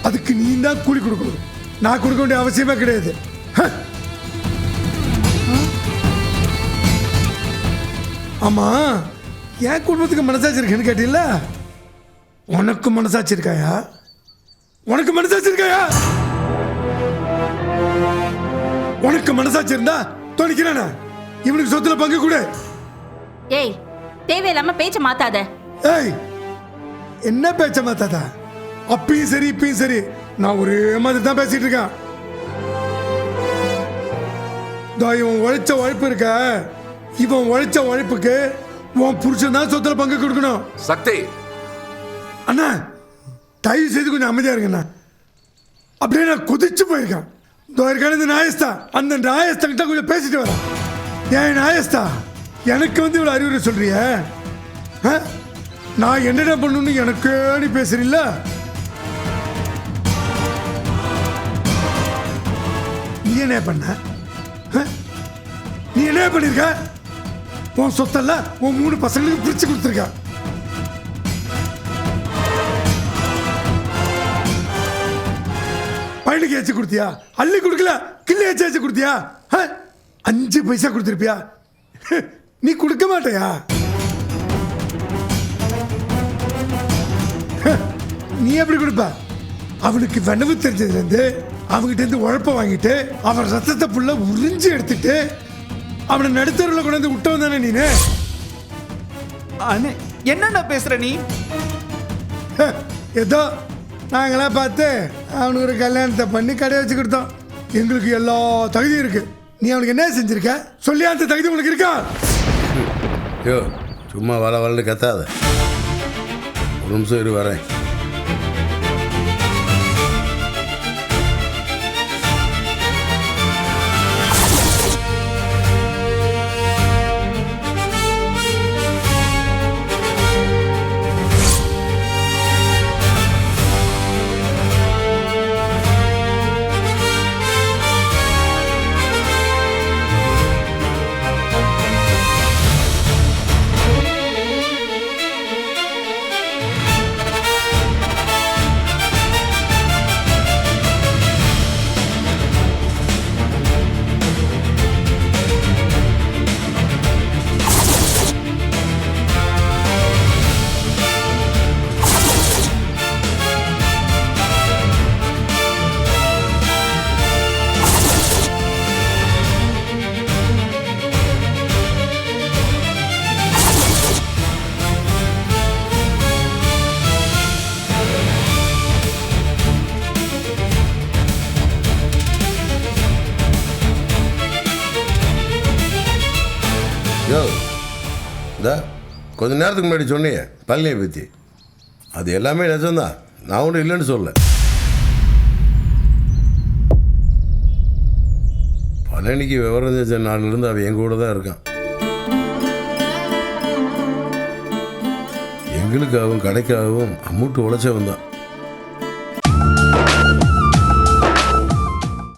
அதுக்கு நீ தான் கூலி கொடுக்கணும். நான் கொடுக்க வேண்டிய அவசியமே கிடையாது. ஆமா, என் குடும்பத்துக்கு மனசாட்சி இருக்குன்னு கேட்டீல்ல, உனக்கு மனசாட்சி இருக்காயா? உனக்கு மனசாட்சி இருக்காயா? உனக்கு மனசாட்சி இருந்தா தோணிக்கிறேனா இவனுக்கு சொத்துல பங்கு கூட. ஏய், தேவையில்லாம பேச்ச மாத்தாத. ஏய், என்ன பேச்ச மாத்தாத? அப்பயும் சரி இப்பயும் சரி நான் ஒரே மாதிரி தான் பேசிட்டு இருக்கேன். இவன் உழைச்ச உழைப்பு இருக்க, இவன் உழைச்ச உழைப்புக்கு உன் புருஷன் தான் சொத்துல பங்கு கொடுக்கணும். சக்தி அண்ணா, தயவு செய்து கொஞ்சம் அமைதியா இருங்கண்ணா. அப்படியே நான் கொதிச்சு போயிருக்கேன். இந்த நாயஸ்தா, அந்த நாயஸ்தா கிட்ட கொஞ்சம் பேசிட்டு வரேன். ஏன் நாயஸ்தா, எனக்கு வந்து இவ்வளவு அறிவுரை சொல்றிய? நான் என்னென்ன பண்ணணும்னு எனக்கு நீ பேசுறீல்ல? நீ என்ன பண்ண? நீ என்ன பண்ணிருக்க? உன் சொத்தல்ல உன் 3 பசங்களுக்கு பிரிச்சு கொடுத்துருக்க. பையனுக்கு ஏச்சு கொடுத்தியா? அள்ளி கொடுக்கல, கிள்ளி ஏச்சு கொடுத்தியா? 5 பைசா கொடுத்துருப்பியா? நீ கொடுக்க மாட்டியா? நீ எப்படி கொடுப்ப? அவனுக்கு வெனவு தெரிஞ்சதுல இருந்து அவங்கிட்ட இருந்து உழைப்ப வாங்கிட்டு அவன் ரத்தத்தை புள்ள உறிஞ்சி எடுத்துட்டு அவனை நடுத்தருவில் கொண்டு வந்து விட்டவன் தானே நீனு? என்னென்ன பேசுற நீ? ஏதோ நாங்களாம் பார்த்து அவனுக்கு ஒரு கல்யாணத்தை பண்ணி கடை வச்சு கொடுத்தோம். எங்களுக்கு எல்லா தகுதியும் இருக்கு. நீ அவனுக்கு என்ன செஞ்சிருக்க? சொல்லி அந்த தகுதி உனக்கு இருக்கா? யோ, சும்மா வளன்னு கத்தாத. ஒரு நிமிஷம் இரு, வரேன். யோ, இந்த கொஞ்ச நேரத்துக்கு முன்னாடி சொன்னீங்க பழனியை பற்றி, அது எல்லாமே நிஜம்தான். நான் ஒன்றும் இல்லைன்னு சொல்ல. பழனிக்கு விவரம் தெரிஞ்ச நாளிலிருந்து அவன் எங்க கூட தான் இருக்கான். எங்களுக்காகவும் கடைக்காகவும் அம்மூட்டு உழைச்சவன் தான்.